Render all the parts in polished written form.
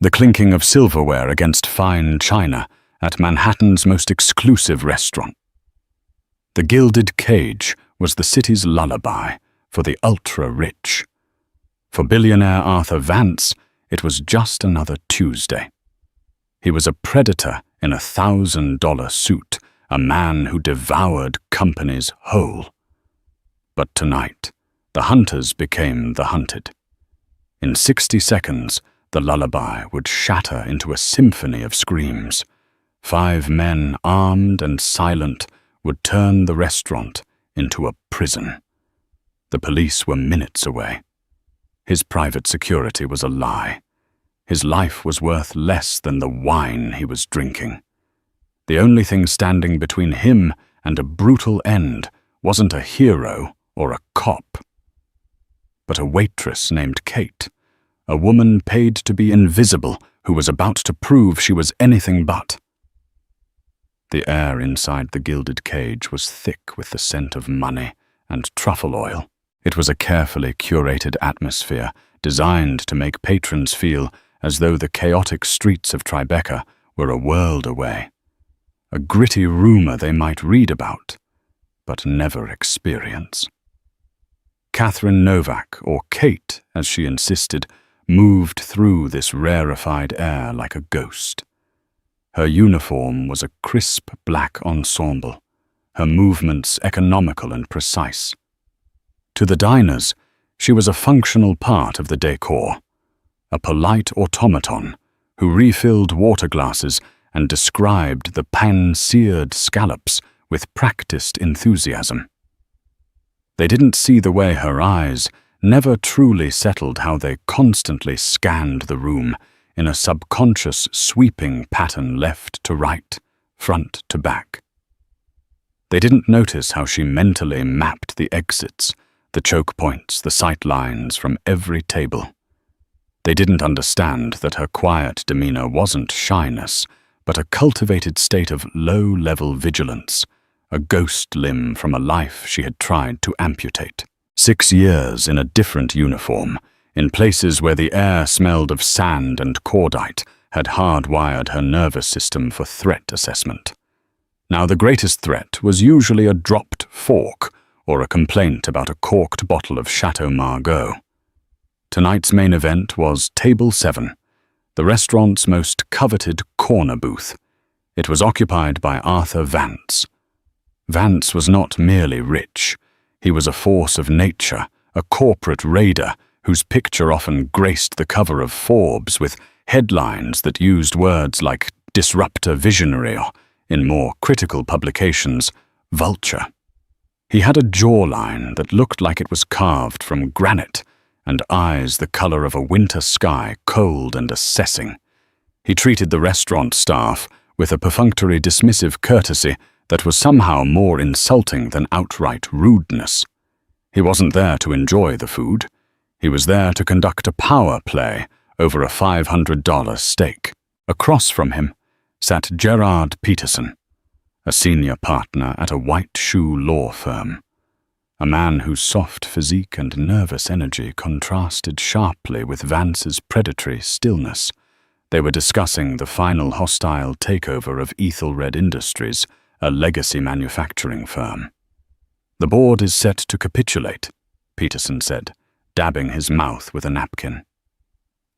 the clinking of silverware against fine china at Manhattan's most exclusive restaurant. The Gilded Cage was the city's lullaby for the ultra-rich. For billionaire Arthur Vance, it was just another Tuesday. He was a predator in a $1,000 suit, a man who devoured companies whole. But tonight, the hunters became the hunted. In 60 seconds, the lullaby would shatter into a symphony of screams. 5 men, armed and silent, would turn the restaurant into a prison. The police were minutes away. His private security was a lie. His life was worth less than the wine he was drinking. The only thing standing between him and a brutal end wasn't a hero or a cop, but a waitress named Kate, a woman paid to be invisible who was about to prove she was anything but. The air inside the Gilded Cage was thick with the scent of money and truffle oil. It was a carefully curated atmosphere designed to make patrons feel as though the chaotic streets of Tribeca were a world away. A gritty rumor they might read about, but never experience. Catherine Novak, or Kate as she insisted, moved through this rarefied air like a ghost. Her uniform was a crisp black ensemble, her movements economical and precise. To the diners, she was a functional part of the decor, a polite automaton who refilled water glasses and described the pan-seared scallops with practiced enthusiasm. They didn't see the way her eyes never truly settled how they constantly scanned the room in a subconscious sweeping pattern left to right, front to back. They didn't notice how she mentally mapped the exits, the choke points, the sight lines from every table. They didn't understand that her quiet demeanor wasn't shyness, but a cultivated state of low-level vigilance, a ghost limb from a life she had tried to amputate. 6 years in a different uniform, in places where the air smelled of sand and cordite, had hardwired her nervous system for threat assessment. Now the greatest threat was usually a dropped fork or a complaint about a corked bottle of Chateau Margaux. Tonight's main event was Table 7, the restaurant's most coveted corner booth. It was occupied by Arthur Vance. Vance was not merely rich. He was a force of nature, a corporate raider whose picture often graced the cover of Forbes with headlines that used words like disruptor visionary or, in more critical publications, vulture. He had a jawline that looked like it was carved from granite and eyes the color of a winter sky, cold and assessing. He treated the restaurant staff with a perfunctory dismissive courtesy that was somehow more insulting than outright rudeness. He wasn't there to enjoy the food. He was there to conduct a power play over a $500 steak. Across from him sat Gerard Peterson, a senior partner at a white shoe law firm, a man whose soft physique and nervous energy contrasted sharply with Vance's predatory stillness. They were discussing the final hostile takeover of Ethelred Industries, a legacy manufacturing firm. "The board is set to capitulate," Peterson said, dabbing his mouth with a napkin.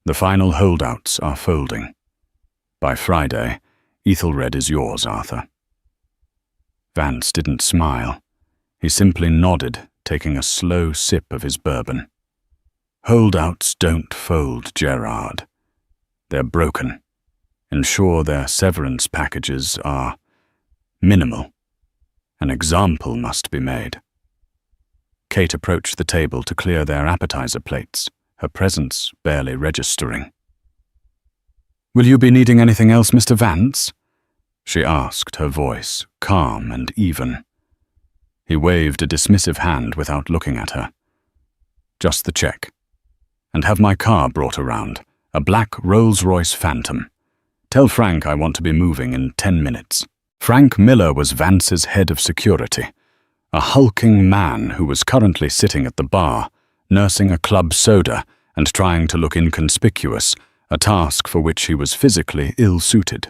"The final holdouts are folding. By Friday, Ethelred is yours, Arthur." Vance didn't smile. He simply nodded, taking a slow sip of his bourbon. "Holdouts don't fold, Gerard. They're broken. Ensure their severance packages are minimal. An example must be made." Kate approached the table to clear their appetizer plates, her presence barely registering. "Will you be needing anything else, Mr. Vance?" she asked, her voice calm and even. He waved a dismissive hand without looking at her. "Just the check. And have my car brought around, a black Rolls-Royce Phantom. Tell Frank I want to be moving in 10 minutes." Frank Miller was Vance's head of security, a hulking man who was currently sitting at the bar, nursing a club soda and trying to look inconspicuous a task for which he was physically ill-suited.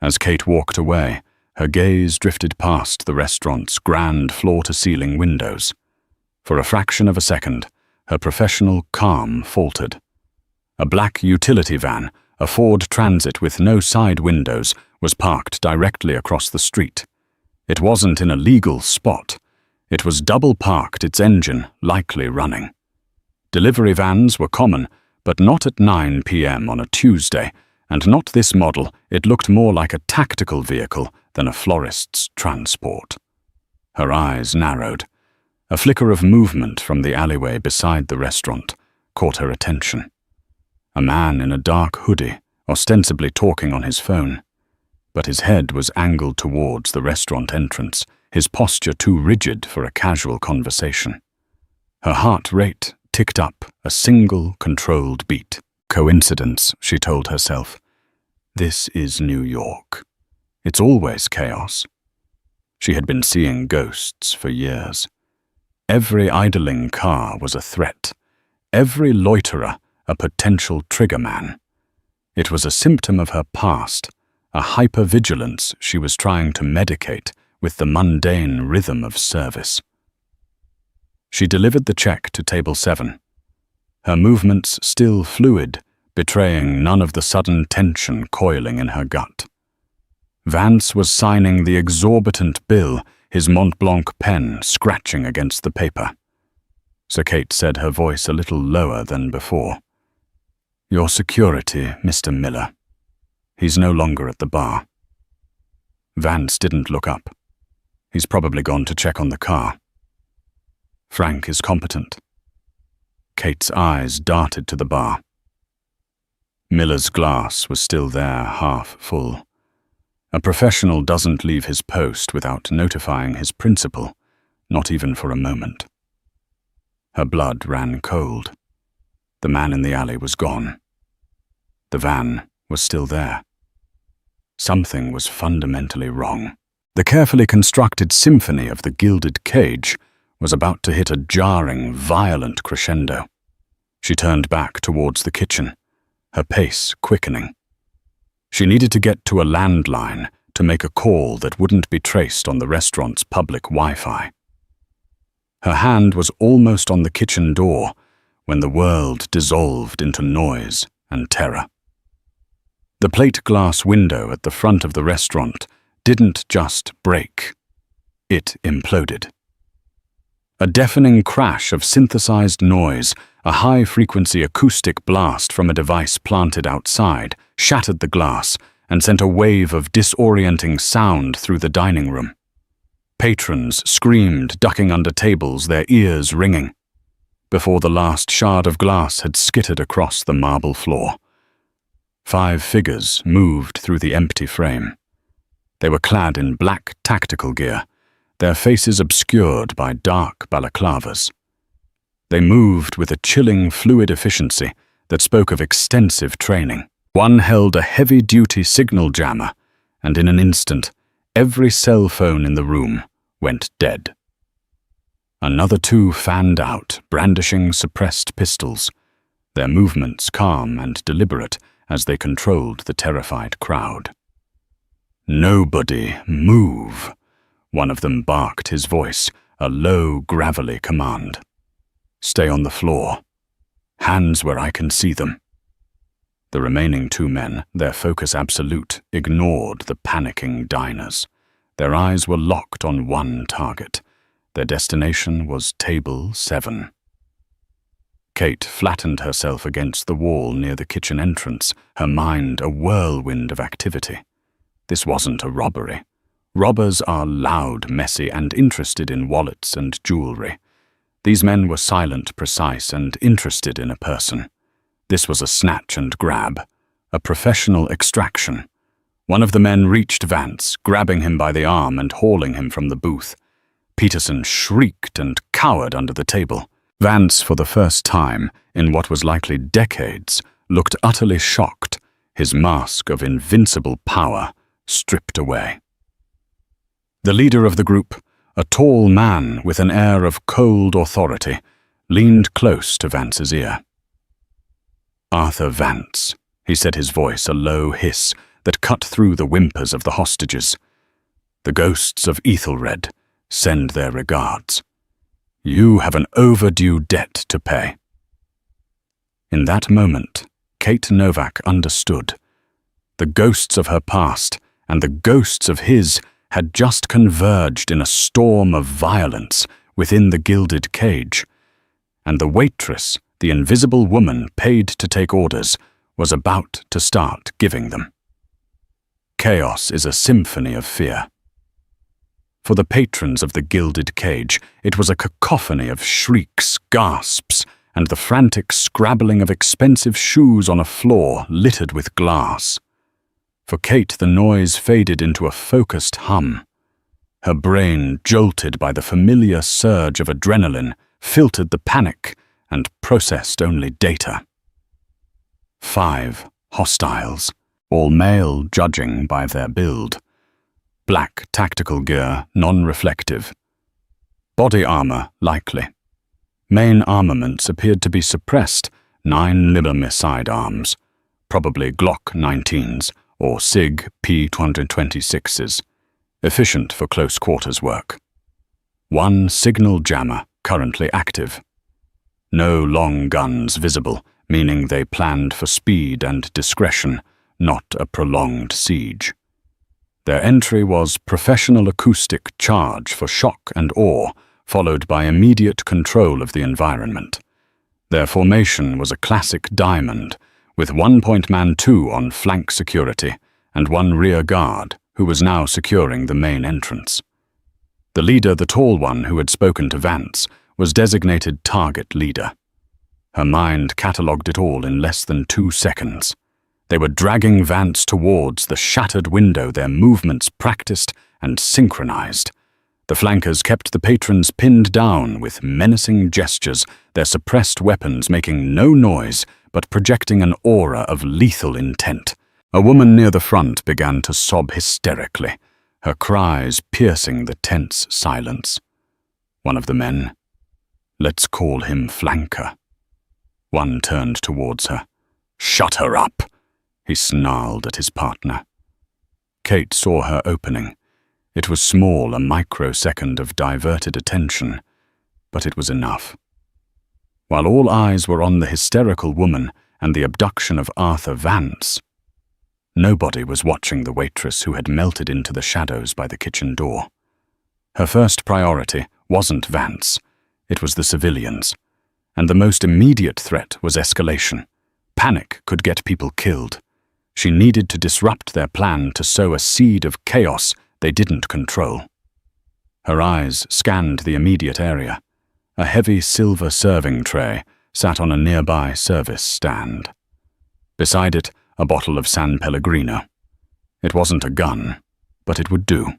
As Kate walked away, her gaze drifted past the restaurant's grand floor-to-ceiling windows. For a fraction of a second, her professional calm faltered. A black utility van, a Ford Transit with no side windows, was parked directly across the street. It wasn't in a legal spot. It was double-parked, its engine likely running. Delivery vans were common, but not at 9 p.m. on a Tuesday, and not this model. It looked more like a tactical vehicle than a florist's transport. Her eyes narrowed. A flicker of movement from the alleyway beside the restaurant caught her attention. A man in a dark hoodie, ostensibly talking on his phone. But his head was angled towards the restaurant entrance, his posture too rigid for a casual conversation. Her heart rate ticked up a single controlled beat. Coincidence, she told herself. This is New York. It's always chaos. She had been seeing ghosts for years. Every idling car was a threat. Every loiterer a potential trigger man. It was a symptom of her past, a hypervigilance she was trying to medicate with the mundane rhythm of service. She delivered the check to table 7. Her movements still fluid, betraying none of the sudden tension coiling in her gut. Vance was signing the exorbitant bill, his Mont Blanc pen scratching against the paper. So Kate said, her voice a little lower than before. "Your security, Mr. Miller. He's no longer at the bar." Vance didn't look up. He's probably gone to check on the car. Frank is competent. Kate's eyes darted to the bar. Miller's glass was still there, half full. A professional doesn't leave his post without notifying his principal, not even for a moment. Her blood ran cold. The man in the alley was gone. The van was still there. Something was fundamentally wrong. The carefully constructed symphony of the gilded cage was about to hit a jarring, violent crescendo. She turned back towards the kitchen, her pace quickening. She needed to get to a landline to make a call that wouldn't be traced on the restaurant's public Wi-Fi. Her hand was almost on the kitchen door when the world dissolved into noise and terror. The plate glass window at the front of the restaurant didn't just break. It imploded. A deafening crash of synthesized noise, a high-frequency acoustic blast from a device planted outside, shattered the glass and sent a wave of disorienting sound through the dining room. Patrons screamed, ducking under tables, their ears ringing, before the last shard of glass had skittered across the marble floor. 5 figures moved through the empty frame. They were clad in black tactical gear, their faces obscured by dark balaclavas. They moved with a chilling fluid efficiency that spoke of extensive training. One held a heavy-duty signal jammer, and in an instant, every cell phone in the room went dead. Another 2 fanned out, brandishing suppressed pistols, their movements calm and deliberate as they controlled the terrified crowd. "Nobody move," one of them barked, his voice a low, gravelly command. "Stay on the floor. Hands where I can see them." The remaining 2 men, their focus absolute, ignored the panicking diners. Their eyes were locked on one target. Their destination was table 7. Kate flattened herself against the wall near the kitchen entrance, her mind a whirlwind of activity. This wasn't a robbery. Robbers are loud, messy, and interested in wallets and jewelry. These men were silent, precise, and interested in a person. This was a snatch and grab, a professional extraction. One of the men reached Vance, grabbing him by the arm and hauling him from the booth. Peterson shrieked and cowered under the table. Vance, for the first time in what was likely decades, looked utterly shocked, his mask of invincible power stripped away. The leader of the group, a tall man with an air of cold authority, leaned close to Vance's ear. Arthur Vance, he said, his voice a low hiss that cut through the whimpers of the hostages. The ghosts of Ethelred send their regards. You have an overdue debt to pay. In that moment, Kate Novak understood. The ghosts of her past and the ghosts of his had just converged in a storm of violence within the gilded cage, and the waitress, the invisible woman paid to take orders, was about to start giving them. Chaos is a symphony of fear. For the patrons of the gilded cage, it was a cacophony of shrieks, gasps, and the frantic scrabbling of expensive shoes on a floor littered with glass. For Kate, the noise faded into a focused hum. Her brain, jolted by the familiar surge of adrenaline, filtered the panic and processed only data. 5 hostiles, all male judging by their build. Black tactical gear, non-reflective. Body armor, likely. Main armaments appeared to be suppressed, 9mm sidearms, probably Glock 19s or SIG P226s, efficient for close quarters work. 1 signal jammer, currently active. No long guns visible, meaning they planned for speed and discretion, not a prolonged siege. Their entry was professional acoustic charge for shock and awe, followed by immediate control of the environment. Their formation was a classic diamond, with 1-point man 2 on flank security and 1 rear guard, who was now securing the main entrance. The leader, the tall one who had spoken to Vance, was designated target leader. Her mind catalogued it all in less than 2 seconds. They were dragging Vance towards the shattered window, their movements practiced and synchronized. The flankers kept the patrons pinned down with menacing gestures, their suppressed weapons making no noise but projecting an aura of lethal intent. A woman near the front began to sob hysterically, her cries piercing the tense silence. One of the men, let's call him Flanker. One turned towards her. "Shut her up," he snarled at his partner. Kate saw her opening. It was small, a microsecond of diverted attention, but it was enough. While all eyes were on the hysterical woman and the abduction of Arthur Vance, nobody was watching the waitress who had melted into the shadows by the kitchen door. Her first priority wasn't Vance, it was the civilians, and the most immediate threat was escalation. Panic could get people killed. She needed to disrupt their plan to sow a seed of chaos they didn't control. Her eyes scanned the immediate area. A heavy silver serving tray sat on a nearby service stand. Beside it, a bottle of San Pellegrino. It wasn't a gun, but it would do.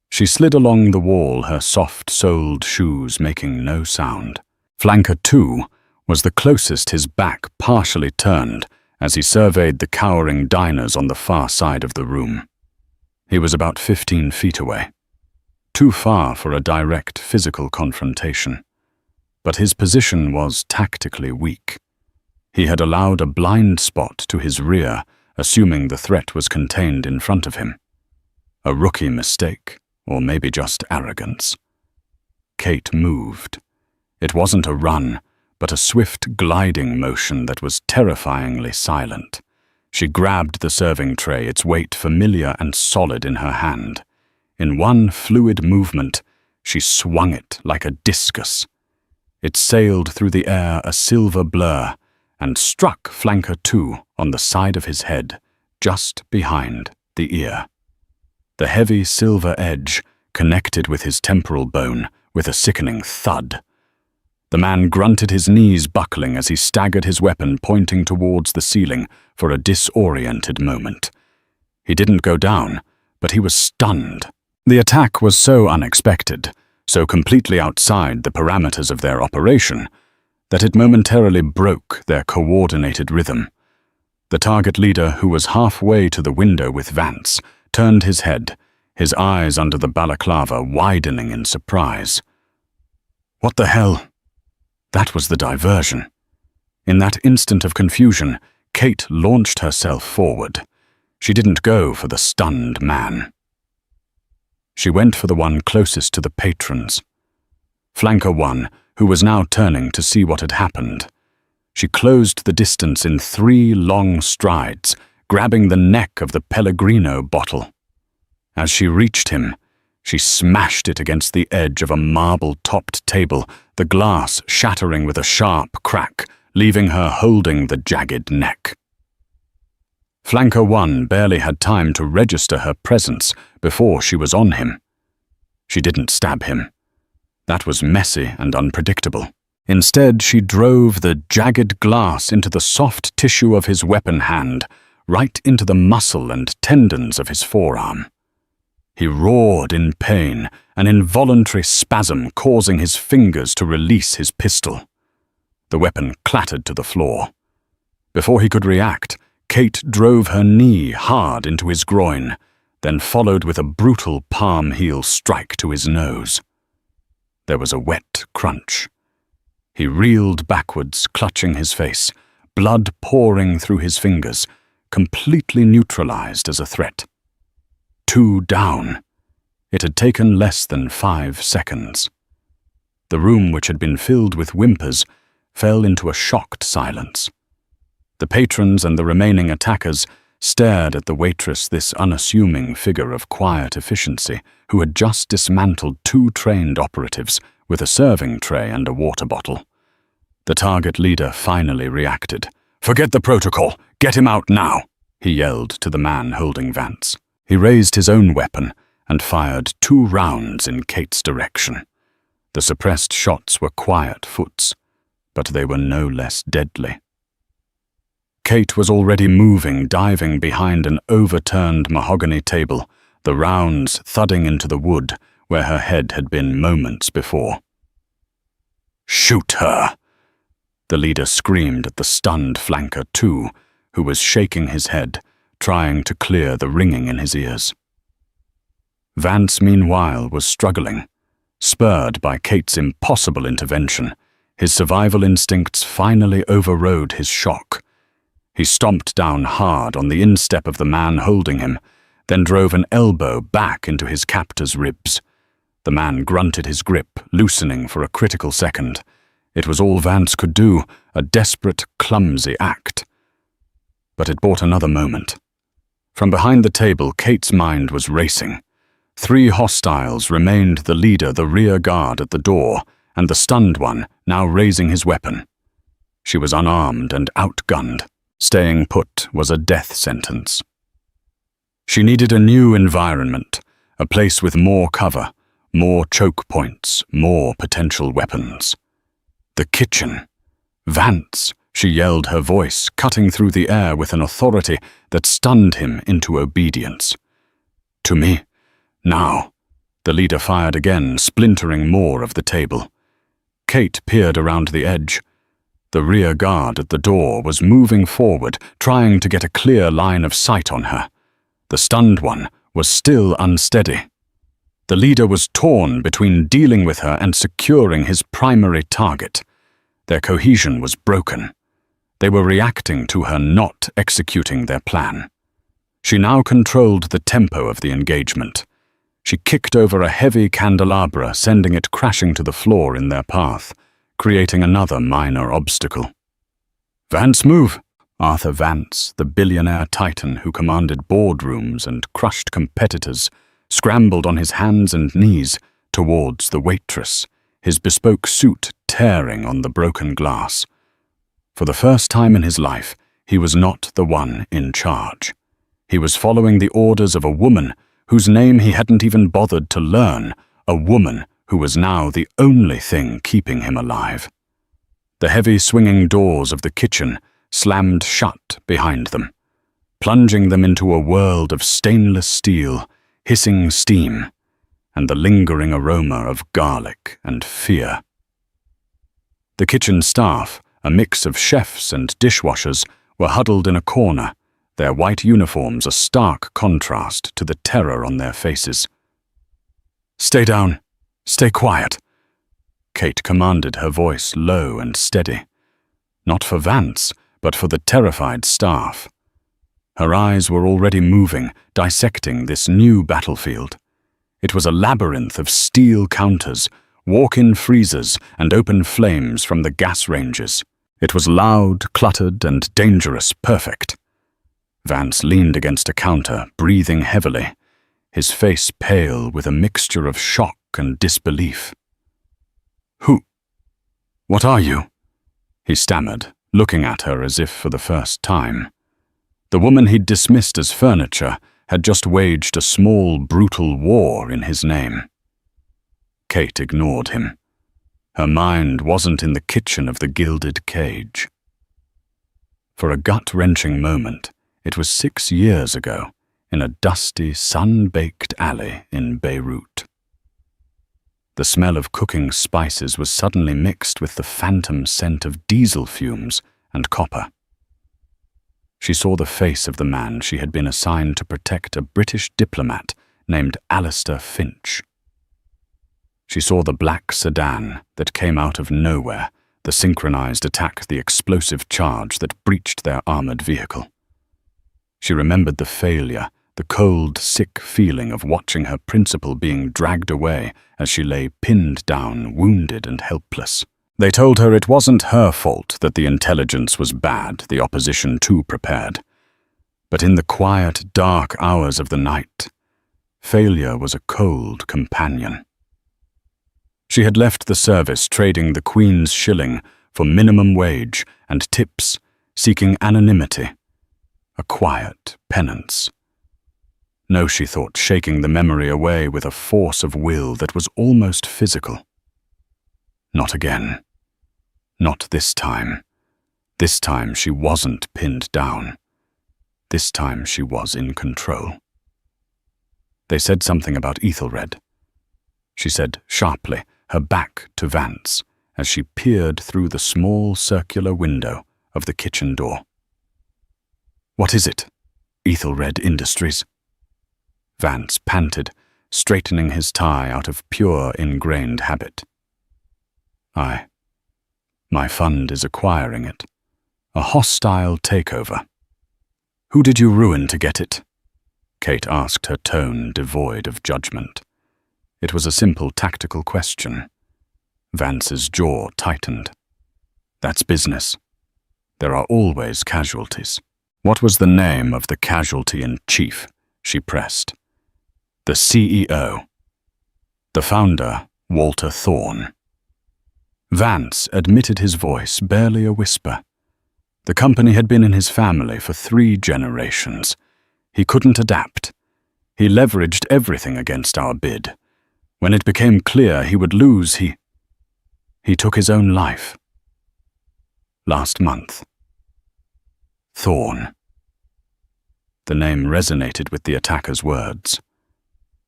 She slid along the wall, her soft-soled shoes making no sound. Flanker 2 was the closest, his back partially turned as he surveyed the cowering diners on the far side of the room. He was about 15 feet away. Too far for a direct physical confrontation. But his position was tactically weak. He had allowed a blind spot to his rear, assuming the threat was contained in front of him. A rookie mistake, or maybe just arrogance. Kate moved. It wasn't a run, but a swift gliding motion that was terrifyingly silent. She grabbed the serving tray, its weight familiar and solid in her hand. In one fluid movement, she swung it like a discus. It sailed through the air, a silver blur, and struck Flanker 2 on the side of his head, just behind the ear. The heavy silver edge connected with his temporal bone with a sickening thud. The man grunted, his knees buckling as he staggered, his weapon pointing towards the ceiling for a disoriented moment. He didn't go down, but he was stunned. The attack was so unexpected, so completely outside the parameters of their operation, that it momentarily broke their coordinated rhythm. The target leader, who was halfway to the window with Vance, turned his head, his eyes under the balaclava widening in surprise. What the hell? That was the diversion. In that instant of confusion, Kate launched herself forward. She didn't go for the stunned man. She went for the one closest to the patrons. Flanker 1, who was now turning to see what had happened. She closed the distance in 3 long strides, grabbing the neck of the Pellegrino bottle. As she reached him, she smashed it against the edge of a marble-topped table, the glass shattering with a sharp crack, leaving her holding the jagged neck. Flanker 1 barely had time to register her presence before she was on him. She didn't stab him. That was messy and unpredictable. Instead, she drove the jagged glass into the soft tissue of his weapon hand, right into the muscle and tendons of his forearm. He roared in pain, an involuntary spasm causing his fingers to release his pistol. The weapon clattered to the floor. Before he could react, Kate drove her knee hard into his groin, then followed with a brutal palm heel strike to his nose. There was a wet crunch. He reeled backwards, clutching his face, blood pouring through his fingers, completely neutralized as a threat. 2 down. It had taken less than 5 seconds. The room, which had been filled with whimpers, fell into a shocked silence. The patrons and the remaining attackers stared at the waitress, this unassuming figure of quiet efficiency, who had just dismantled 2 trained operatives with a serving tray and a water bottle. The target leader finally reacted. "Forget the protocol! Get him out now!" he yelled to the man holding Vance. He raised his own weapon and fired 2 rounds in Kate's direction. The suppressed shots were quiet foots, but they were no less deadly. Kate was already moving, diving behind an overturned mahogany table, the rounds thudding into the wood where her head had been moments before. "Shoot her!" The leader screamed at the stunned Flanker 2, who was shaking his head, trying to clear the ringing in his ears. Vance, meanwhile, was struggling. Spurred by Kate's impossible intervention, his survival instincts finally overrode his shock. He stomped down hard on the instep of the man holding him, then drove an elbow back into his captor's ribs. The man grunted his grip, loosening for a critical second. It was all Vance could do, a desperate, clumsy act. But it brought another moment. From behind the table, Kate's mind was racing. 3 hostiles remained, the leader, the rear guard at the door, and the stunned one now raising his weapon. She was unarmed and outgunned. Staying put was a death sentence. She needed a new environment, a place with more cover, more choke points, more potential weapons. The kitchen. "Vance!" she yelled, her voice cutting through the air with an authority that stunned him into obedience. "To me. Now." The leader fired again, splintering more of the table. Kate peered around the edge. The rear guard at the door was moving forward, trying to get a clear line of sight on her. The stunned one was still unsteady. The leader was torn between dealing with her and securing his primary target. Their cohesion was broken. They were reacting to her not executing their plan. She now controlled the tempo of the engagement. She kicked over a heavy candelabra, sending it crashing to the floor in their path, creating another minor obstacle. "Vance, move!" Arthur Vance, the billionaire titan who commanded boardrooms and crushed competitors, scrambled on his hands and knees towards the waitress, his bespoke suit tearing on the broken glass. For the first time in his life, he was not the one in charge. He was following the orders of a woman whose name he hadn't even bothered to learn, a woman who was now the only thing keeping him alive. The heavy swinging doors of the kitchen slammed shut behind them, plunging them into a world of stainless steel, hissing steam, and the lingering aroma of garlic and fear. The kitchen staff, a mix of chefs and dishwashers, were huddled in a corner, their white uniforms a stark contrast to the terror on their faces. "Stay down. Stay quiet," Kate commanded, her voice low and steady. Not for Vance, but for the terrified staff. Her eyes were already moving, dissecting this new battlefield. It was a labyrinth of steel counters, walk-in freezers, and open flames from the gas ranges. It was loud, cluttered, and dangerous, perfect. Vance leaned against a counter, breathing heavily, his face pale with a mixture of shock and disbelief. "Who? What are you?" he stammered, looking at her as if for the first time. The woman he'd dismissed as furniture had just waged a small, brutal war in his name. Kate ignored him. Her mind wasn't in the kitchen of the gilded cage. For a gut-wrenching moment, it was 6 years ago, in a dusty, sun-baked alley in Beirut. The smell of cooking spices was suddenly mixed with the phantom scent of diesel fumes and copper. She saw the face of the man she had been assigned to protect a British diplomat named Alistair Finch. She saw the black sedan that came out of nowhere, the synchronized attack, the explosive charge that breached their armored vehicle. She remembered the failure, the cold, sick feeling of watching her principal being dragged away as she lay pinned down, wounded and helpless. They told her it wasn't her fault that the intelligence was bad, the opposition too prepared. But in the quiet, dark hours of the night, failure was a cold companion. She had left the service trading the Queen's shilling for minimum wage and tips, seeking anonymity, a quiet penance. No, she thought, shaking the memory away with a force of will that was almost physical. Not again. Not this time. This time she wasn't pinned down. This time she was in control. They said something about Ethelred. She said sharply, her back to Vance, as she peered through the small circular window of the kitchen door. "What is it? Ethelred Industries?" Vance panted, straightening his tie out of pure ingrained habit. My fund is acquiring it. A hostile takeover." "Who did you ruin to get it?" Kate asked, her tone devoid of judgment. It was a simple tactical question. Vance's jaw tightened. "That's business. There are always casualties." "What was the name of the casualty in chief?" she pressed. "The CEO. The founder, Walter Thorne." Vance admitted his voice, barely a whisper. The company had been in his family for 3 generations. He couldn't adapt. He leveraged everything against our bid. When it became clear he would lose, he took his own life. Last month. Thorne. The name resonated with the attacker's words.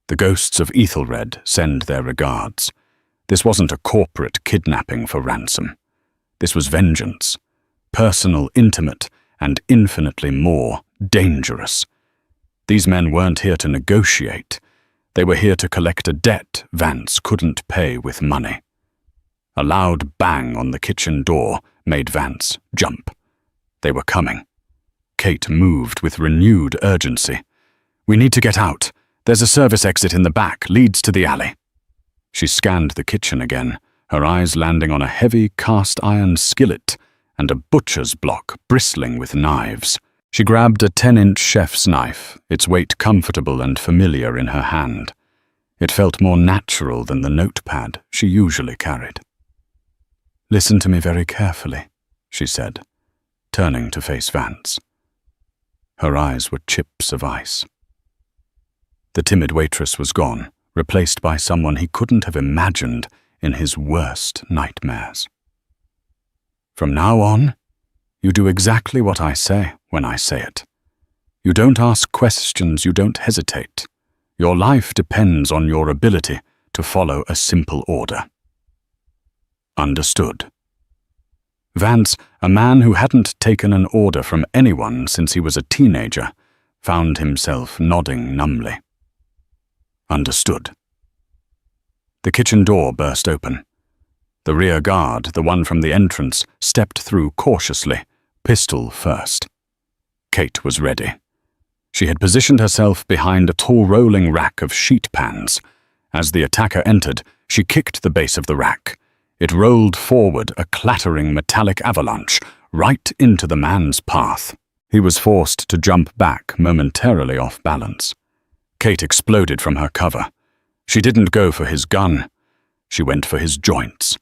"The ghosts of Ethelred send their regards." This wasn't a corporate kidnapping for ransom. This was vengeance. Personal, intimate, and infinitely more dangerous. These men weren't here to negotiate. They were here to collect a debt Vance couldn't pay with money. A loud bang on the kitchen door made Vance jump. They were coming. Kate moved with renewed urgency. "We need to get out. There's a service exit in the back, leads to the alley." She scanned the kitchen again, her eyes landing on a heavy cast-iron skillet and a butcher's block bristling with knives. She grabbed a 10-inch chef's knife, its weight comfortable and familiar in her hand. It felt more natural than the notepad she usually carried. "Listen to me very carefully," she said, turning to face Vance. Her eyes were chips of ice. The timid waitress was gone, replaced by someone he couldn't have imagined in his worst nightmares. "From now on, you do exactly what I say when I say it. You don't ask questions, you don't hesitate. Your life depends on your ability to follow a simple order." Understood. Vance, a man who hadn't taken an order from anyone since he was a teenager, found himself nodding numbly. Understood. The kitchen door burst open. The rear guard, the one from the entrance, stepped through cautiously, pistol first. Kate was ready. She had positioned herself behind a tall rolling rack of sheet pans. As the attacker entered, she kicked the base of the rack. It rolled forward, a clattering metallic avalanche, right into the man's path. He was forced to jump back, momentarily off balance. Kate exploded from her cover. She didn't go for his gun. She went for his joints.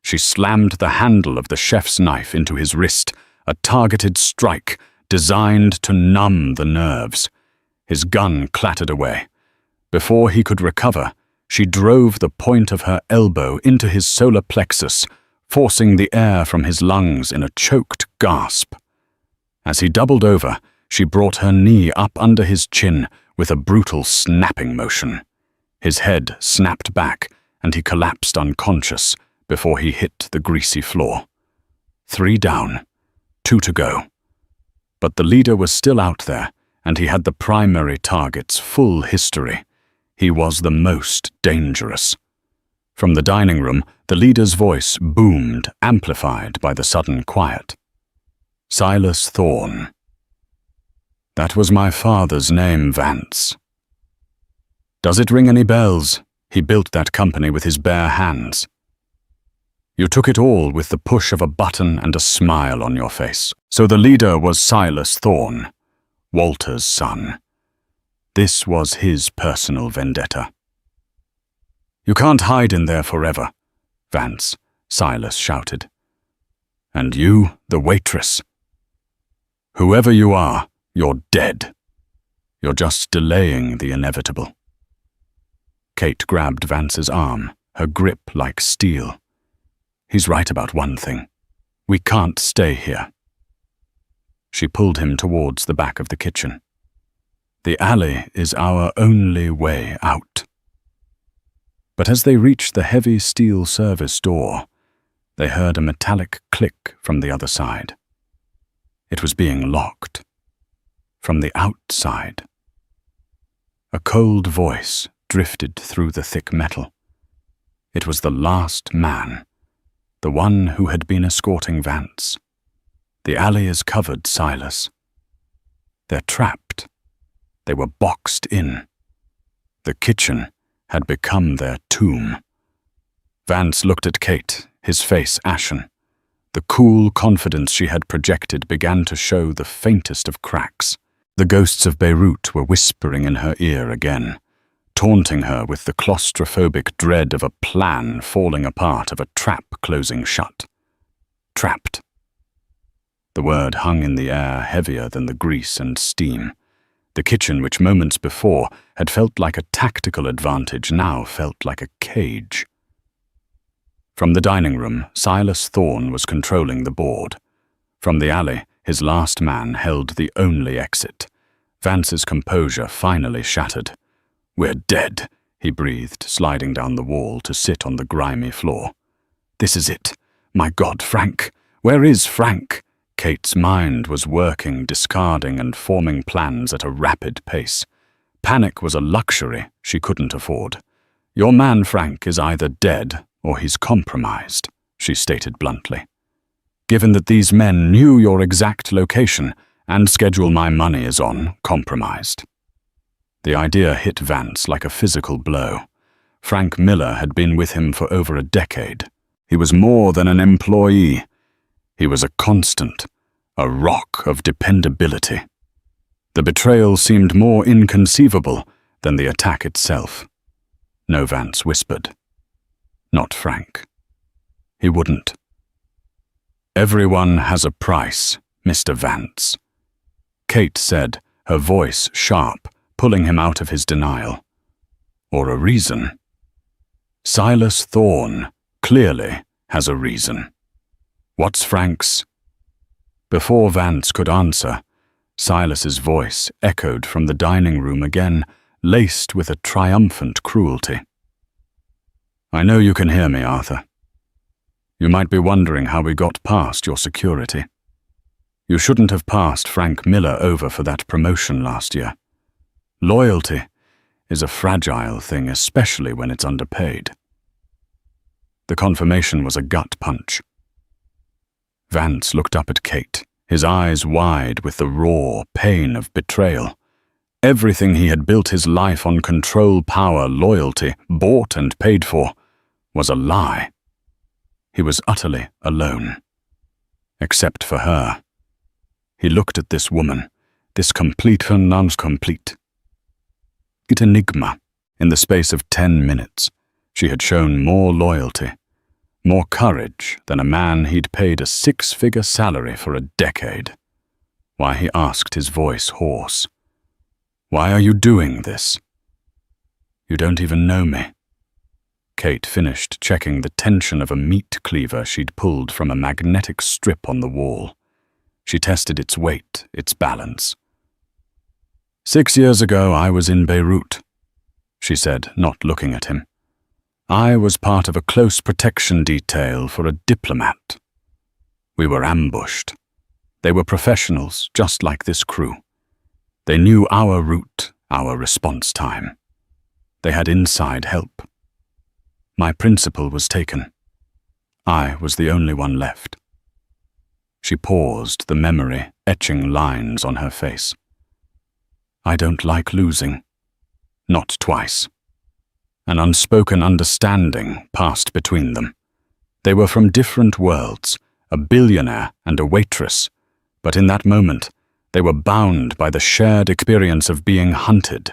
She slammed the handle of the chef's knife into his wrist, a targeted strike designed to numb the nerves. His gun clattered away. Before he could recover, she drove the point of her elbow into his solar plexus, forcing the air from his lungs in a choked gasp. As he doubled over, she brought her knee up under his chin with a brutal snapping motion. His head snapped back, and he collapsed unconscious before he hit the greasy floor. 3 down, 2 to go. But the leader was still out there, and he had the primary target's full history. He was the most dangerous. From the dining room, the leader's voice boomed, amplified by the sudden quiet. Silas Thorne. That was my father's name, Vance. Does it ring any bells? He built that company with his bare hands. You took it all with the push of a button and a smile on your face. So the leader was Silas Thorne, Walter's son. This was his personal vendetta. You can't hide in there forever, Vance, Silas shouted. And you, the waitress. Whoever you are, you're dead. You're just delaying the inevitable. Kate grabbed Vance's arm, her grip like steel. He's right about one thing. We can't stay here. She pulled him towards the back of the kitchen. The alley is our only way out. But as they reached the heavy steel service door, they heard a metallic click from the other side. It was being locked. From the outside. A cold voice drifted through the thick metal. It was the last man, the one who had been escorting Vance. The alley is covered, Silas. They're trapped. They were boxed in. The kitchen had become their tomb. Vance looked at Kate, his face ashen. The cool confidence she had projected began to show the faintest of cracks. The ghosts of Beirut were whispering in her ear again, taunting her with the claustrophobic dread of a plan falling apart, of a trap closing shut. Trapped. The word hung in the air heavier than the grease and steam. The kitchen, which moments before had felt like a tactical advantage, now felt like a cage. From the dining room, Silas Thorne was controlling the board. From the alley, his last man held the only exit. Vance's composure finally shattered. We're dead, he breathed, sliding down the wall to sit on the grimy floor. This is it. My God, Frank. Where is Frank? Kate's mind was working, discarding and forming plans at a rapid pace. Panic was a luxury she couldn't afford. Your man Frank is either dead or he's compromised, she stated bluntly. Given that these men knew your exact location and schedule my money is on, compromised. The idea hit Vance like a physical blow. Frank Miller had been with him for over a decade. He was more than an employee. He was a constant, a rock of dependability. The betrayal seemed more inconceivable than the attack itself. No, Vance whispered. Not Frank. He wouldn't. Everyone has a price, Mr. Vance. Kate said, her voice sharp, pulling him out of his denial. Or a reason. Silas Thorne clearly has a reason. What's Frank's? Before Vance could answer, Silas's voice echoed from the dining room again, laced with a triumphant cruelty. I know you can hear me, Arthur. You might be wondering how we got past your security. You shouldn't have passed Frank Miller over for that promotion last year. Loyalty is a fragile thing, especially when it's underpaid. The confirmation was a gut punch. Vance looked up at Kate, his eyes wide with the raw pain of betrayal. Everything he had built his life on: control, power, loyalty, bought and paid for, was a lie. He was utterly alone. Except for her. He looked at this woman, this complete and non-complete. It enigma. In the space of 10 minutes, she had shown more loyalty, more courage than a man he'd paid a 6-figure salary for a decade. Why, he asked, his voice hoarse. Why are you doing this? You don't even know me. Kate finished checking the tension of a meat cleaver she'd pulled from a magnetic strip on the wall. She tested its weight, its balance. 6 years ago, I was in Beirut, she said, not looking at him. I was part of a close protection detail for a diplomat. We were ambushed. They were professionals, just like this crew. They knew our route, our response time. They had inside help. My principal was taken. I was the only one left. She paused, the memory etching lines on her face. I don't like losing. Not twice. An unspoken understanding passed between them. They were from different worlds, a billionaire and a waitress, but in that moment, they were bound by the shared experience of being hunted.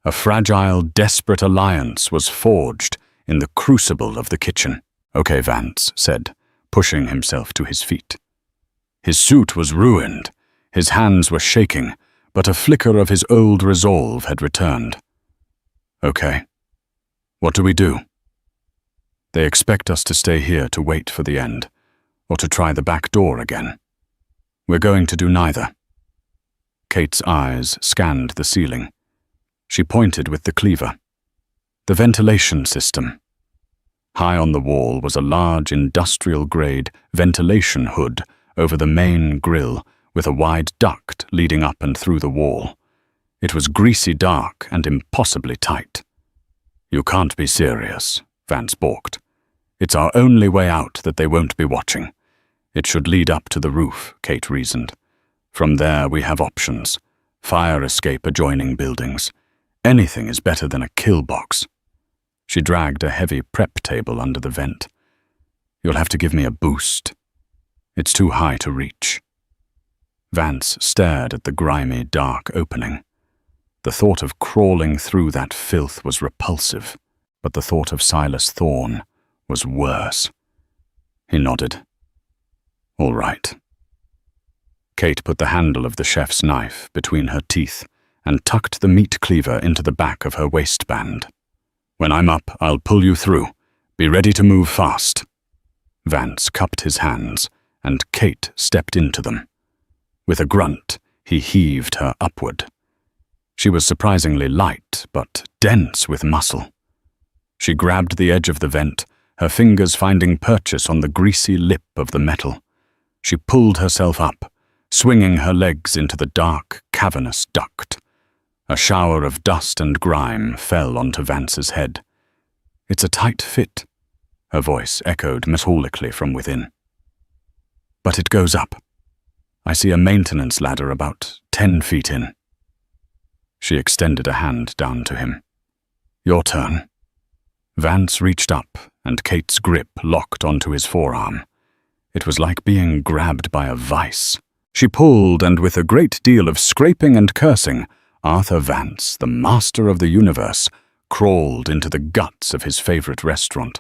A fragile, desperate alliance was forged in the crucible of the kitchen. Okay, Vance said, pushing himself to his feet. His suit was ruined, his hands were shaking, but a flicker of his old resolve had returned. Okay. What do we do? They expect us to stay here to wait for the end, or to try the back door again. We're going to do neither. Kate's eyes scanned the ceiling. She pointed with the cleaver. The ventilation system. High on the wall was a large industrial-grade ventilation hood over the main grill with a wide duct leading up and through the wall. It was greasy dark and impossibly tight. You can't be serious, Vance balked. It's our only way out that they won't be watching. It should lead up to the roof, Kate reasoned. From there we have options. Fire escape adjoining buildings. Anything is better than a kill box. She dragged a heavy prep table under the vent. You'll have to give me a boost. It's too high to reach. Vance stared at the grimy, dark opening. The thought of crawling through that filth was repulsive, but the thought of Silas Thorne was worse. He nodded. All right. Kate put the handle of the chef's knife between her teeth and tucked the meat cleaver into the back of her waistband. When I'm up, I'll pull you through. Be ready to move fast. Vance cupped his hands, and Kate stepped into them. With a grunt, he heaved her upward. She was surprisingly light, but dense with muscle. She grabbed the edge of the vent, her fingers finding purchase on the greasy lip of the metal. She pulled herself up, swinging her legs into the dark, cavernous duct. A shower of dust and grime fell onto Vance's head. It's a tight fit, her voice echoed metallically from within. But it goes up. I see a maintenance ladder about 10 feet in. She extended a hand down to him. Your turn. Vance reached up, and Kate's grip locked onto his forearm. It was like being grabbed by a vice. She pulled, and with a great deal of scraping and cursing, Arthur Vance, the master of the universe, crawled into the guts of his favorite restaurant.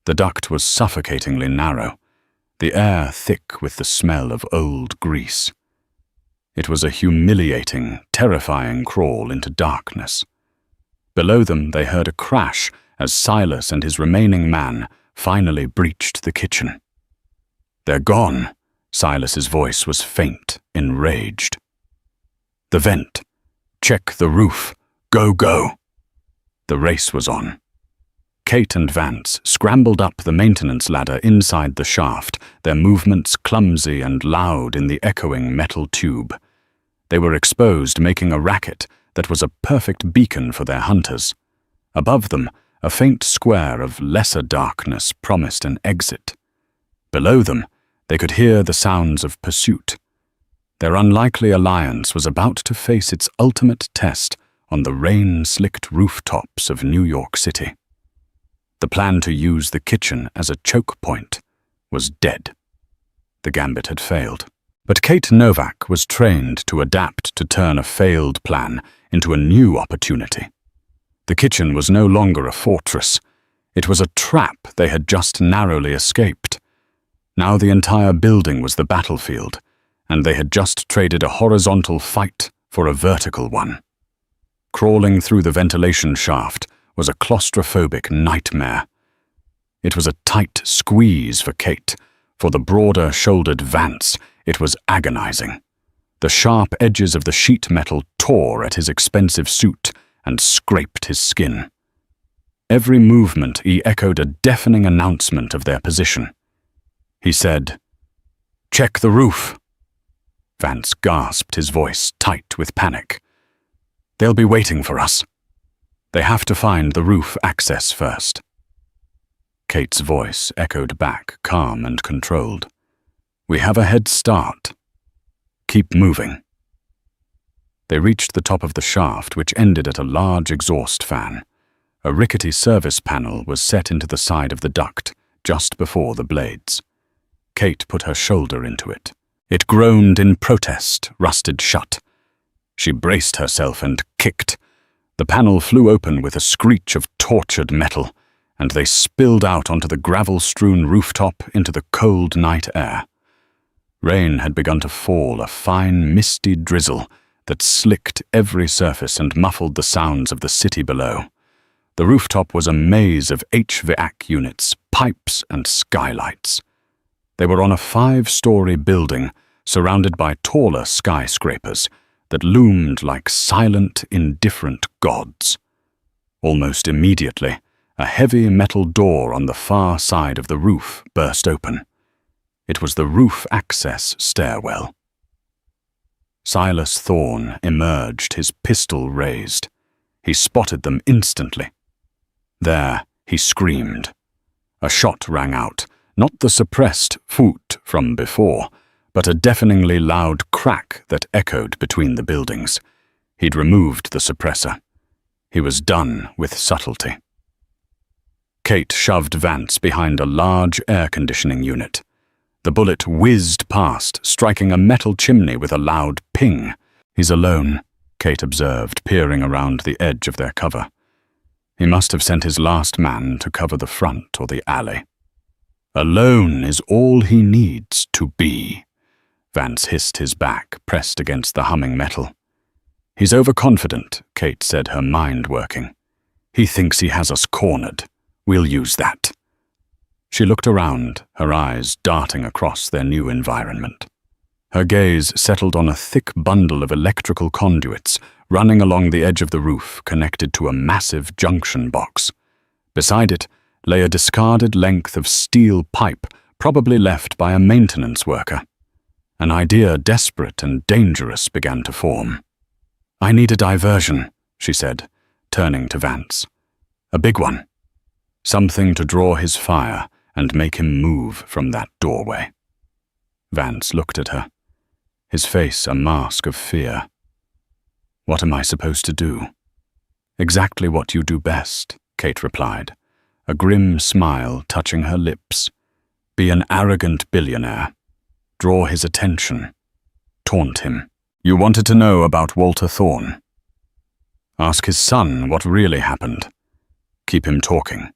The duct was suffocatingly narrow, the air thick with the smell of old grease. It was a humiliating, terrifying crawl into darkness. Below them they heard a crash as Silas and his remaining man finally breached the kitchen. They're gone. Silas's voice was faint, enraged. The vent. Check the roof. Go, go. The race was on. Kate and Vance scrambled up the maintenance ladder inside the shaft, their movements clumsy and loud in the echoing metal tube. They were exposed, making a racket that was a perfect beacon for their hunters. Above them, A faint square of lesser darkness promised an exit. Below them, they could hear the sounds of pursuit. Their unlikely alliance was about to face its ultimate test on the rain-slicked rooftops of New York City. The plan to use the kitchen as a choke point was dead. The gambit had failed. But Kate Novak was trained to adapt to turn a failed plan into a new opportunity. The kitchen was no longer a fortress. It was a trap they had just narrowly escaped. Now the entire building was the battlefield, and they had just traded a horizontal fight for a vertical one. Crawling through the ventilation shaft was a claustrophobic nightmare. It was a tight squeeze for Kate. For the broader-shouldered Vance, it was agonizing. The sharp edges of the sheet metal tore at his expensive suit and scraped his skin. Every movement he echoed a deafening announcement of their position. He said, "Check the roof." Vance gasped, his voice tight with panic. "They'll be waiting for us. They have to find the roof access first." Kate's voice echoed back, calm and controlled. "We have a head start. Keep moving." They reached the top of the shaft, which ended at a large exhaust fan. A rickety service panel was set into the side of the duct, just before the blades. Kate put her shoulder into it. It groaned in protest, rusted shut. She braced herself and kicked. The panel flew open with a screech of tortured metal, and they spilled out onto the gravel-strewn rooftop into the cold night air. Rain had begun to fall, a fine, misty drizzle that slicked every surface and muffled the sounds of the city below. The rooftop was a maze of HVAC units, pipes, and skylights. They were on a 5-story building surrounded by taller skyscrapers that loomed like silent, indifferent gods. Almost immediately, a heavy metal door on the far side of the roof burst open. It was the roof access stairwell. Silas Thorne emerged, his pistol raised. He spotted them instantly. There, he screamed. A shot rang out, not the suppressed "foot" from before, but a deafeningly loud crack that echoed between the buildings. He'd removed the suppressor. He was done with subtlety. Kate shoved Vance behind a large air-conditioning unit. The bullet whizzed past, striking a metal chimney with a loud ping. "He's alone," Kate observed, peering around the edge of their cover. He must have sent his last man to cover the front or the alley. "Alone is all he needs to be." Vance hissed his back, pressed against the humming metal. "He's overconfident," Kate said, her mind working. "He thinks he has us cornered. We'll use that." She looked around, her eyes darting across their new environment. Her gaze settled on a thick bundle of electrical conduits running along the edge of the roof, connected to a massive junction box. Beside it lay a discarded length of steel pipe, probably left by a maintenance worker. An idea desperate and dangerous began to form. "I need a diversion," she said, turning to Vance. "A big one. Something to draw his fire and make him move from that doorway." Vance looked at her, his face a mask of fear. "What am I supposed to do?" "Exactly what you do best," Kate replied, a grim smile touching her lips. "Be an arrogant billionaire. Draw his attention. Taunt him. You wanted to know about Walter Thorne. Ask his son what really happened. Keep him talking.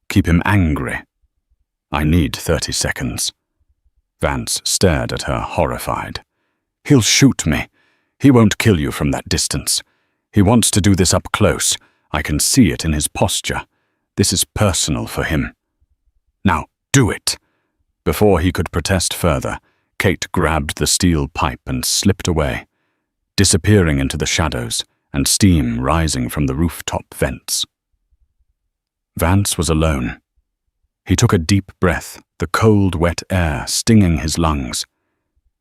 Keep him angry. I need 30 seconds. Vance stared at her, horrified. "He'll shoot me. He won't kill you from that distance. He wants to do this up close. I can see it in his posture. This is personal for him. Now, do it." Before he could protest further, Kate grabbed the steel pipe and slipped away, disappearing into the shadows and steam rising from the rooftop vents. Vance was alone. He took a deep breath, the cold, wet air stinging his lungs.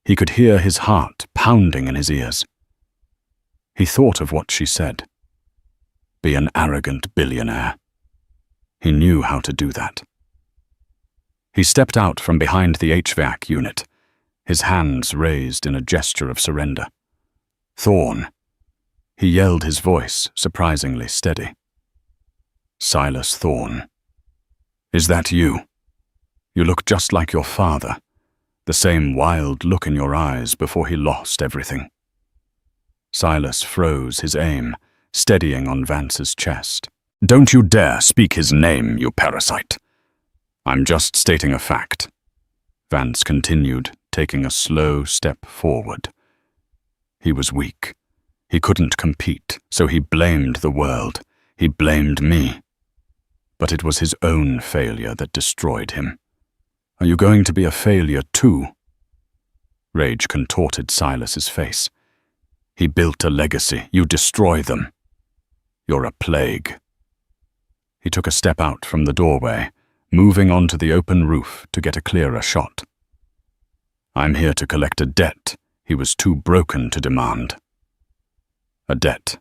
He could hear his heart pounding in his ears. He thought of what she said. Be an arrogant billionaire. He knew how to do that. He stepped out from behind the HVAC unit, his hands raised in a gesture of surrender. "Thorne," he yelled, his voice surprisingly steady. "Silas Thorne. Is that you? You look just like your father, the same wild look in your eyes before he lost everything." Silas froze his aim, steadying on Vance's chest. "Don't you dare speak his name, you parasite. I'm just stating a fact," Vance continued, taking a slow step forward. He was weak. He couldn't compete, so he blamed the world. He blamed me. But it was his own failure that destroyed him. "Are you going to be a failure too?" Rage contorted Silas's face. "He built a legacy. You destroy them. You're a plague." He took a step out from the doorway, moving onto the open roof to get a clearer shot. "I'm here to collect a debt he was too broken to demand." "A debt?"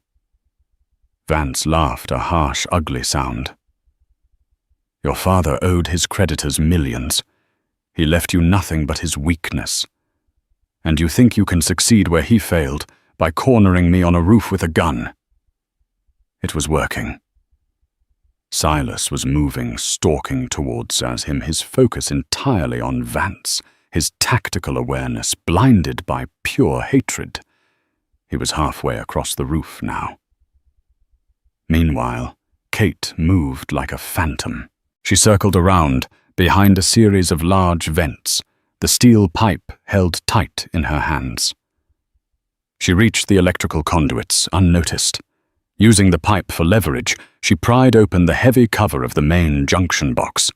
Vance laughed, a harsh, ugly sound. "Your father owed his creditors millions. He left you nothing but his weakness. And you think you can succeed where he failed by cornering me on a roof with a gun?" It was working. Silas was moving, stalking towards him, his focus entirely on Vance, his tactical awareness blinded by pure hatred. He was halfway across the roof now. Meanwhile, Kate moved like a phantom. She circled around, behind a series of large vents, the steel pipe held tight in her hands. She reached the electrical conduits unnoticed. Using the pipe for leverage, she pried open the heavy cover of the main junction box.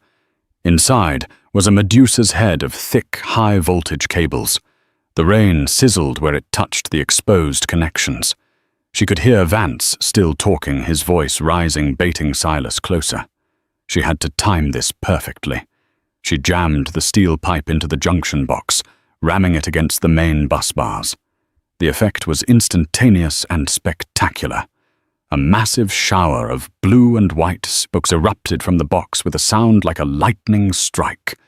Inside was a Medusa's head of thick, high-voltage cables. The rain sizzled where it touched the exposed connections. She could hear Vance still talking, his voice rising, baiting Silas closer. She had to time this perfectly. She jammed the steel pipe into the junction box, ramming it against the main bus bars. The effect was instantaneous and spectacular. A massive shower of blue and white spokes erupted from the box with a sound like a lightning strike.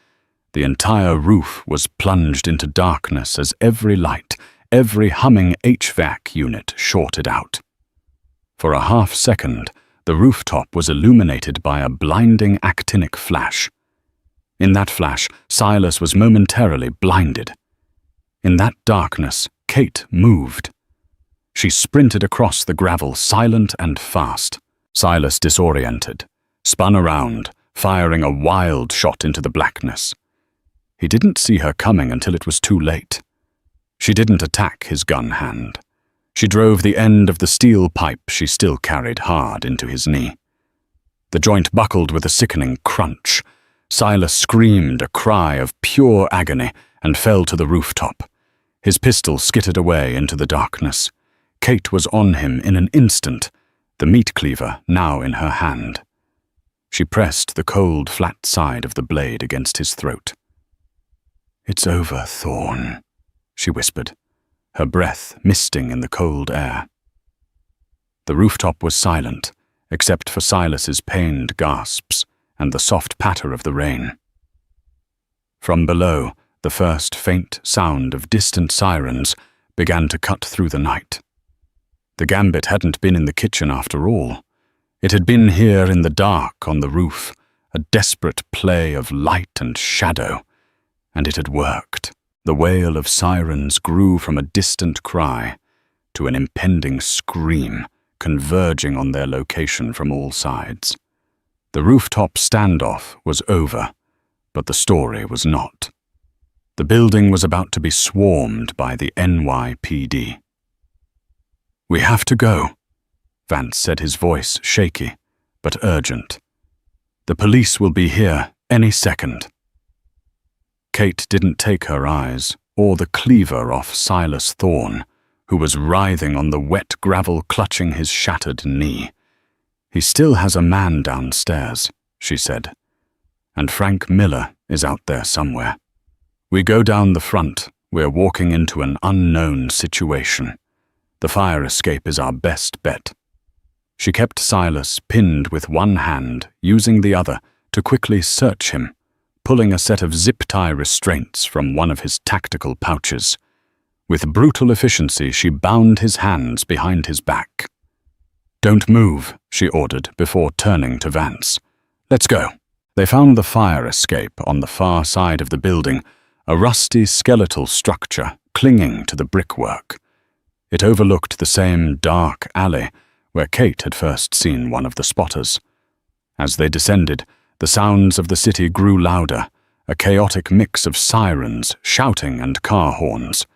The entire roof was plunged into darkness as every light, every humming HVAC unit shorted out. For a half second, the rooftop was illuminated by a blinding actinic flash. In that flash, Silas was momentarily blinded. In that darkness, Kate moved. She sprinted across the gravel, silent and fast. Silas, disoriented, spun around, firing a wild shot into the blackness. He didn't see her coming until it was too late. She didn't attack his gun hand. She drove the end of the steel pipe she still carried hard into his knee. The joint buckled with a sickening crunch. Silas screamed a cry of pure agony and fell to the rooftop. His pistol skittered away into the darkness. Kate was on him in an instant, the meat cleaver now in her hand. She pressed the cold, flat side of the blade against his throat. "It's over, Thorne," she whispered, her breath misting in the cold air. The rooftop was silent, except for Silas's pained gasps and the soft patter of the rain. From below, the first faint sound of distant sirens began to cut through the night. The gambit hadn't been in the kitchen after all. It had been here in the dark on the roof, a desperate play of light and shadow. And it had worked. The wail of sirens grew from a distant cry to an impending scream, converging on their location from all sides. The rooftop standoff was over, but the story was not. The building was about to be swarmed by the NYPD. "We have to go," Vance said, his voice shaky, but urgent. "The police will be here any second." Kate didn't take her eyes or the cleaver off Silas Thorne, who was writhing on the wet gravel clutching his shattered knee. "He still has a man downstairs," she said, "and Frank Miller is out there somewhere. We go down the front, we're walking into an unknown situation. The fire escape is our best bet." She kept Silas pinned with one hand, using the other to quickly search him, pulling a set of zip-tie restraints from one of his tactical pouches. With brutal efficiency, she bound his hands behind his back. "Don't move," she ordered before turning to Vance. "Let's go." They found the fire escape on the far side of the building, a rusty skeletal structure clinging to the brickwork. It overlooked the same dark alley where Kate had first seen one of the spotters. As they descended, the sounds of the city grew louder, a chaotic mix of sirens, shouting, and car horns.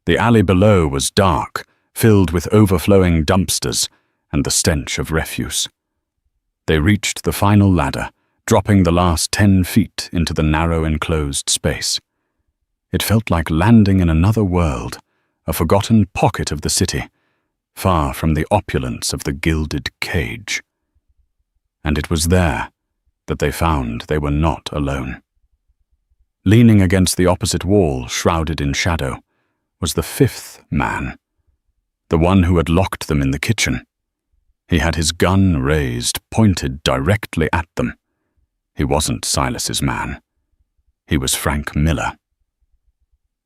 The alley below was dark, filled with overflowing dumpsters and the stench of refuse. They reached the final ladder, dropping the last 10 feet into the narrow enclosed space. It felt like landing in another world, a forgotten pocket of the city, far from the opulence of the gilded cage. And it was there that they found they were not alone. Leaning against the opposite wall, shrouded in shadow, was the fifth man, the one who had locked them in the kitchen. He had his gun raised, pointed directly at them. He wasn't Silas's man. He was Frank Miller.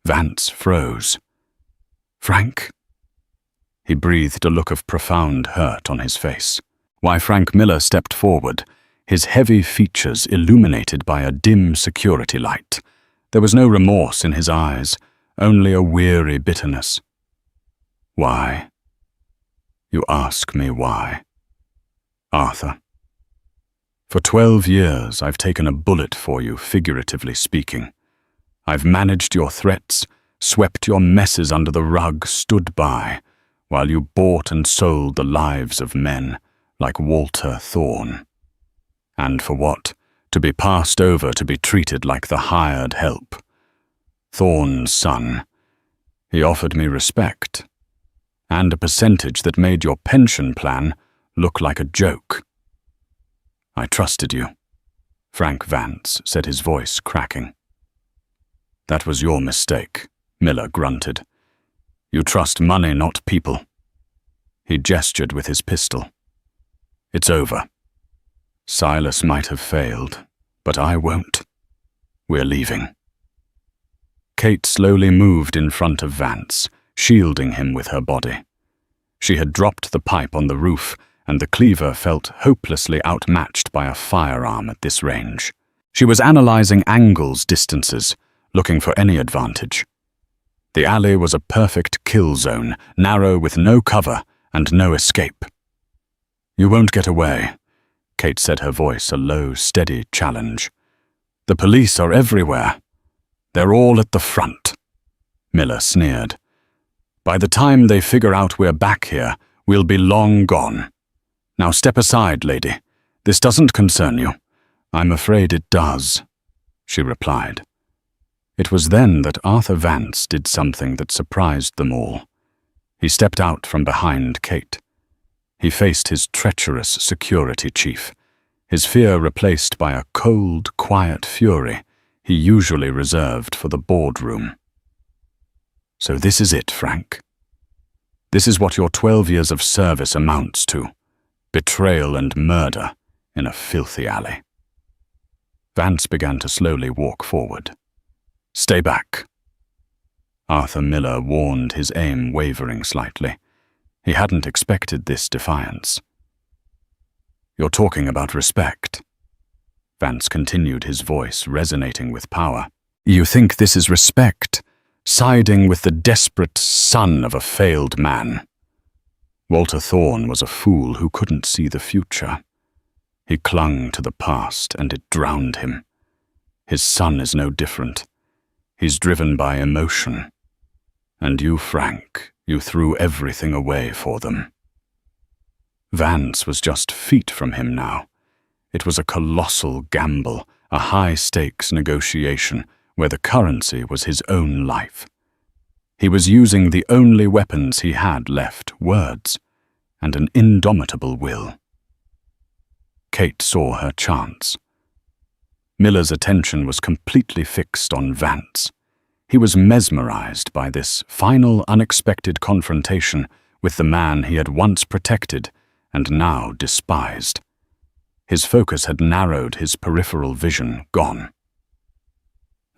Vance froze. "Frank?" He breathed a look of profound hurt on his face. Why, Frank Miller stepped forward, his heavy features illuminated by a dim security light. There was no remorse in his eyes, only a weary bitterness. "Why? You ask me why. Arthur, for 12 years I've taken a bullet for you, figuratively speaking. I've managed your threats, swept your messes under the rug, stood by, while you bought and sold the lives of men, like Walter Thorne. And for what? To be passed over, to be treated like the hired help. Thorne's son. He offered me respect, and a percentage that made your pension plan look like a joke. I trusted you," Frank Vance said, his voice cracking. "That was your mistake," Miller grunted. "You trust money, not people." He gestured with his pistol. "It's over. Silas might have failed, but I won't. We're leaving." Kate slowly moved in front of Vance, shielding him with her body. She had dropped the pipe on the roof, and the cleaver felt hopelessly outmatched by a firearm at this range. She was analyzing angles, distances, looking for any advantage. The alley was a perfect kill zone, narrow with no cover and no escape. "You won't get away," Kate said, her voice a low, steady challenge. "The police are everywhere. They're all at the front." Miller sneered. "By the time they figure out we're back here, we'll be long gone. Now step aside, lady. This doesn't concern you." "I'm afraid it does," she replied. It was then that Arthur Vance did something that surprised them all. He stepped out from behind Kate. He faced his treacherous security chief, his fear replaced by a cold, quiet fury he usually reserved for the boardroom. "So this is it, Frank. This is what your 12 years of service amounts to. Betrayal and murder in a filthy alley." Vance began to slowly walk forward. "Stay back." Arthur Miller warned, his aim wavering slightly. He hadn't expected this defiance. "You're talking about respect." Vance continued, his voice resonating with power. "You think this is respect? Siding with the desperate son of a failed man?" Walter Thorne was a fool who couldn't see the future. He clung to the past, and it drowned him. His son is no different. He's driven by emotion. And you, Frank, you threw everything away for them. Vance was just feet from him now. It was a colossal gamble, a high-stakes negotiation where the currency was his own life. He was using the only weapons he had left, words, and an indomitable will. Kate saw her chance. Miller's attention was completely fixed on Vance. He was mesmerized by this final unexpected confrontation with the man he had once protected and now despised. His focus had narrowed, his peripheral vision gone.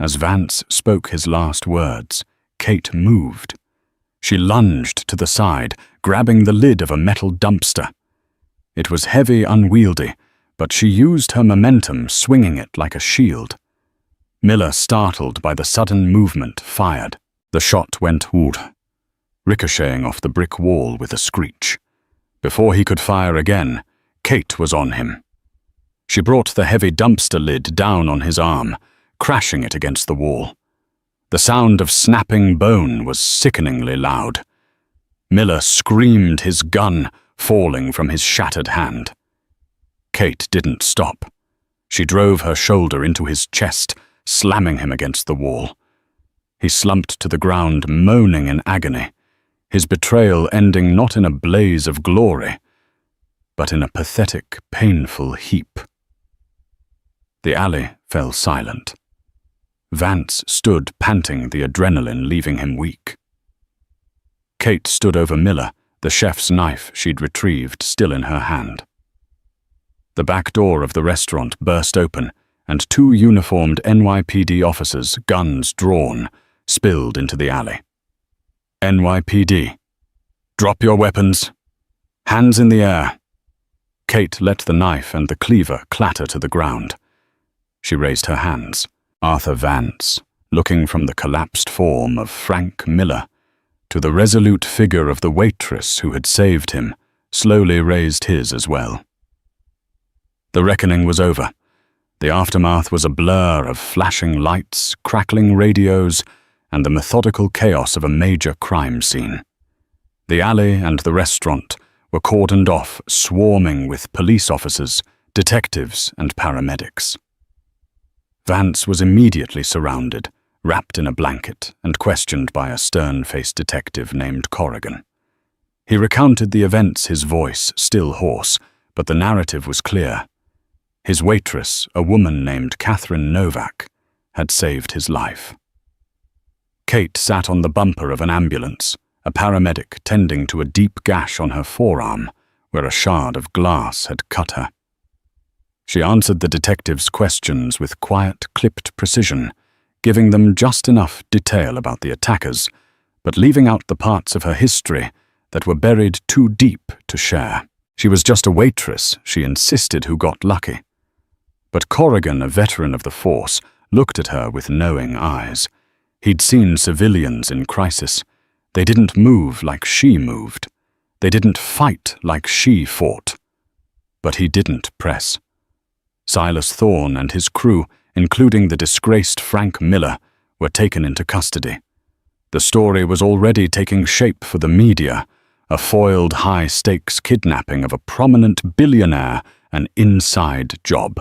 As Vance spoke his last words, Kate moved. She lunged to the side, grabbing the lid of a metal dumpster. It was heavy, unwieldy, but she used her momentum, swinging it like a shield. Miller, startled by the sudden movement, fired. The shot went whoot, ricocheting off the brick wall with a screech. Before he could fire again, Kate was on him. She brought the heavy dumpster lid down on his arm, crashing it against the wall. The sound of snapping bone was sickeningly loud. Miller screamed, his gun falling from his shattered hand. Kate didn't stop. She drove her shoulder into his chest, slamming him against the wall. He slumped to the ground, moaning in agony, his betrayal ending not in a blaze of glory, but in a pathetic, painful heap. The alley fell silent. Vance stood panting, the adrenaline leaving him weak. Kate stood over Miller, the chef's knife she'd retrieved still in her hand. The back door of the restaurant burst open, and 2 uniformed NYPD officers, guns drawn, spilled into the alley. NYPD. Drop your weapons. Hands in the air. Kate let the knife and the cleaver clatter to the ground. She raised her hands. Arthur Vance, looking from the collapsed form of Frank Miller to the resolute figure of the waitress who had saved him, slowly raised his as well. The reckoning was over. The aftermath was a blur of flashing lights, crackling radios, and the methodical chaos of a major crime scene. The alley and the restaurant were cordoned off, swarming with police officers, detectives, and paramedics. Vance was immediately surrounded, wrapped in a blanket, and questioned by a stern-faced detective named Corrigan. He recounted the events, his voice still hoarse, but the narrative was clear. His waitress, a woman named Catherine Novak, had saved his life. Kate sat on the bumper of an ambulance, a paramedic tending to a deep gash on her forearm, where a shard of glass had cut her. She answered the detective's questions with quiet, clipped precision, giving them just enough detail about the attackers, but leaving out the parts of her history that were buried too deep to share. She was just a waitress, she insisted, who got lucky. But Corrigan, a veteran of the force, looked at her with knowing eyes. He'd seen civilians in crisis. They didn't move like she moved. They didn't fight like she fought. But he didn't press. Silas Thorne and his crew, including the disgraced Frank Miller, were taken into custody. The story was already taking shape for the media, a foiled high-stakes kidnapping of a prominent billionaire, an inside job.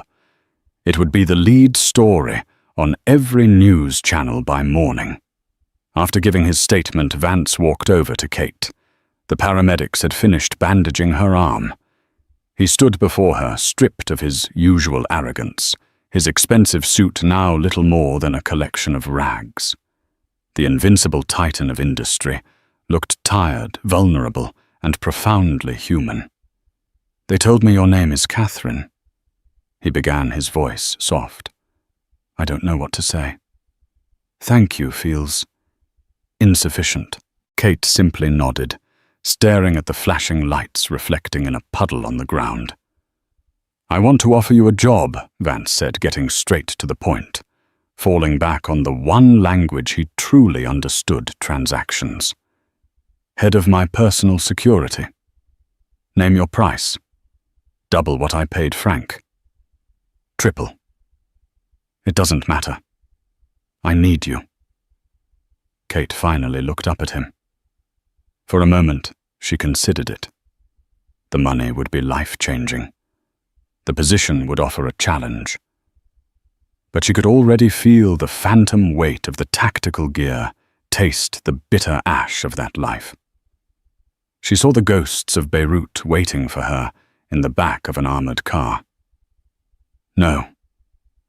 It would be the lead story on every news channel by morning. After giving his statement, Vance walked over to Kate. The paramedics had finished bandaging her arm. He stood before her, stripped of his usual arrogance, his expensive suit now little more than a collection of rags. The invincible titan of industry looked tired, vulnerable, and profoundly human. "They told me your name is Catherine." He began, his voice soft. "I don't know what to say. Thank you feels insufficient." Kate simply nodded, staring at the flashing lights reflecting in a puddle on the ground. "I want to offer you a job," Vance said, getting straight to the point, falling back on the one language he truly understood: transactions. "Head of my personal security. Name your price. Double what I paid Frank. Triple. It doesn't matter. I need you." Kate finally looked up at him. For a moment, she considered it. The money would be life-changing. The position would offer a challenge. But she could already feel the phantom weight of the tactical gear, taste the bitter ash of that life. She saw the ghosts of Beirut waiting for her in the back of an armored car. "No,"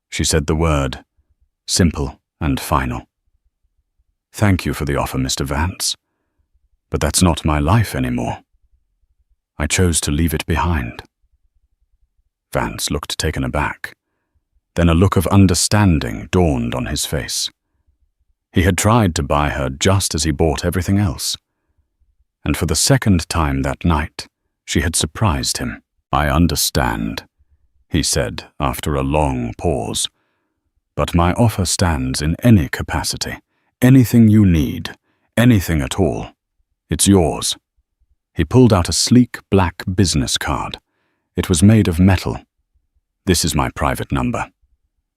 she said the word, simple and final. "Thank you for the offer, Mr. Vance. But that's not my life anymore." I chose to leave it behind." Vance looked taken aback. Then a look of understanding dawned on his face. He had tried to buy her just as he bought everything else. And for the second time that night, she had surprised him. "I understand," he said after a long pause. "But my offer stands in any capacity. Anything you need, anything at all. It's yours." He pulled out a sleek black business card. It was made of metal. "This is my private number.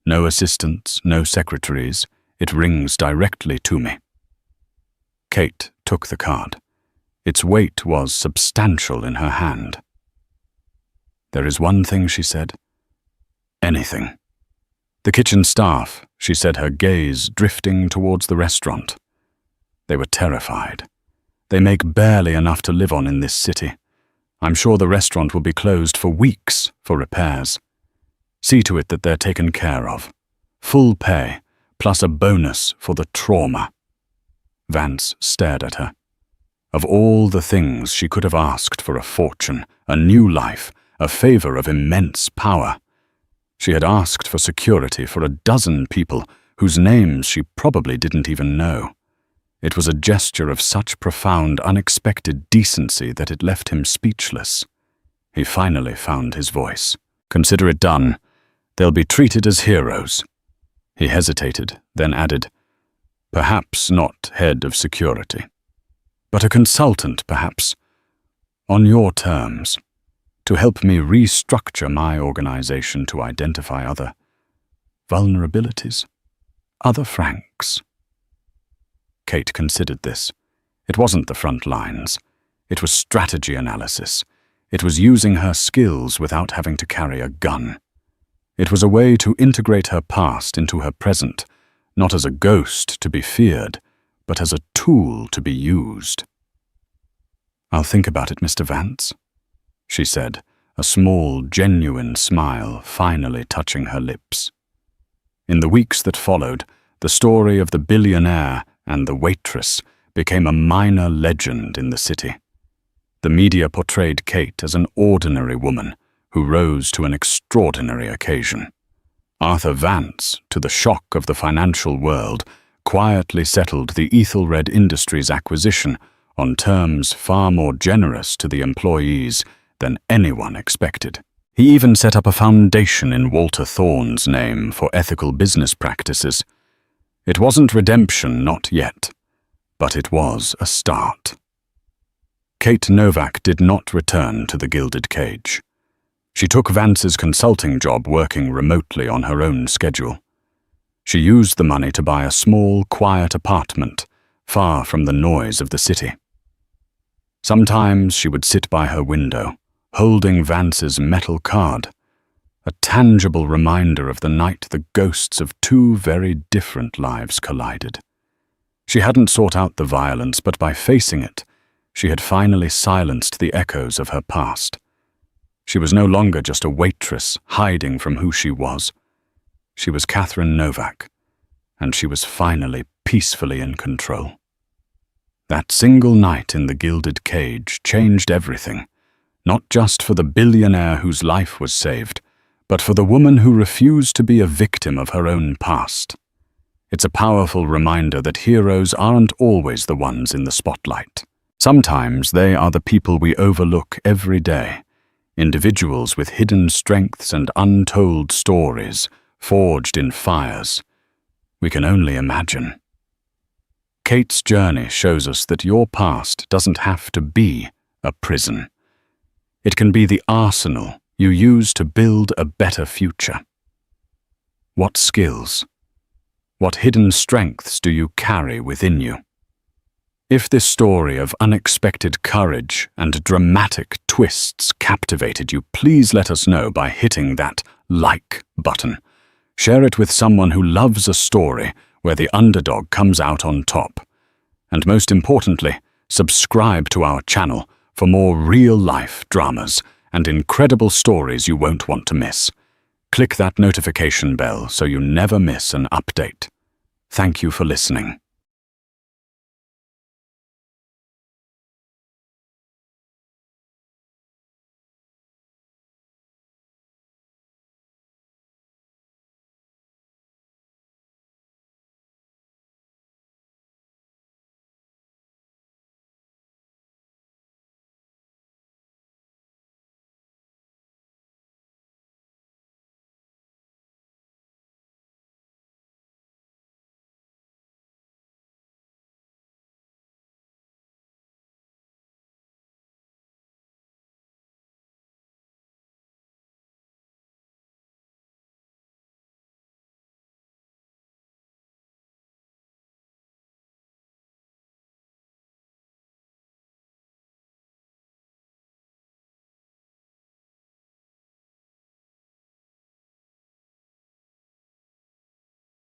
No assistants, no secretaries. It rings directly to me." Kate took the card. Its weight was substantial in her hand. "There is one thing," she said. "Anything." "The kitchen staff," she said, her gaze drifting towards the restaurant. They were terrified. "They make barely enough to live on in this city. I'm sure the restaurant will be closed for weeks for repairs. See to it that they're taken care of. Full pay, plus a bonus for the trauma." Vance stared at her. Of all the things she could have asked for a fortune, a new life, a favor of immense power, she had asked for security for a dozen people whose names she probably didn't even know. It was a gesture of such profound, unexpected decency that it left him speechless. He finally found his voice. "Consider it done. They'll be treated as heroes." He hesitated, then added, "Perhaps not head of security, but a consultant, perhaps, on your terms, to help me restructure my organization to identify other vulnerabilities, other Franks." Kate considered this. It wasn't the front lines. It was strategy analysis. It was using her skills without having to carry a gun. It was a way to integrate her past into her present, not as a ghost to be feared, but as a tool to be used. "I'll think about it, Mr. Vance," she said, a small, genuine smile finally touching her lips. In the weeks that followed, the story of the billionaire and the waitress became a minor legend in the city. The media portrayed Kate as an ordinary woman who rose to an extraordinary occasion. Arthur Vance, to the shock of the financial world, quietly settled the Ethelred Industries acquisition on terms far more generous to the employees than anyone expected. He even set up a foundation in Walter Thorne's name for ethical business practices. It wasn't redemption, not yet, but it was a start. Kate Novak did not return to the Gilded Cage. She took Vance's consulting job working remotely on her own schedule. She used the money to buy a small, quiet apartment, far from the noise of the city. Sometimes she would sit by her window, holding Vance's metal card, a tangible reminder of the night the ghosts of two very different lives collided. She hadn't sought out the violence, but by facing it, she had finally silenced the echoes of her past. She was no longer just a waitress hiding from who she was. She was Catherine Novak, and she was finally peacefully in control. That single night in the Gilded Cage changed everything, not just for the billionaire whose life was saved, but for the woman who refused to be a victim of her own past. It's a powerful reminder that heroes aren't always the ones in the spotlight. Sometimes they are the people we overlook every day, individuals with hidden strengths and untold stories, forged in fires we can only imagine. Kate's journey shows us that your past doesn't have to be a prison. It can be the arsenal you use to build a better future. What skills, what hidden strengths do you carry within you? If this story of unexpected courage and dramatic twists captivated you, please let us know by hitting that like button. Share it with someone who loves a story where the underdog comes out on top. And most importantly, subscribe to our channel for more real-life dramas and incredible stories you won't want to miss. Click that notification bell so you never miss an update. Thank you for listening.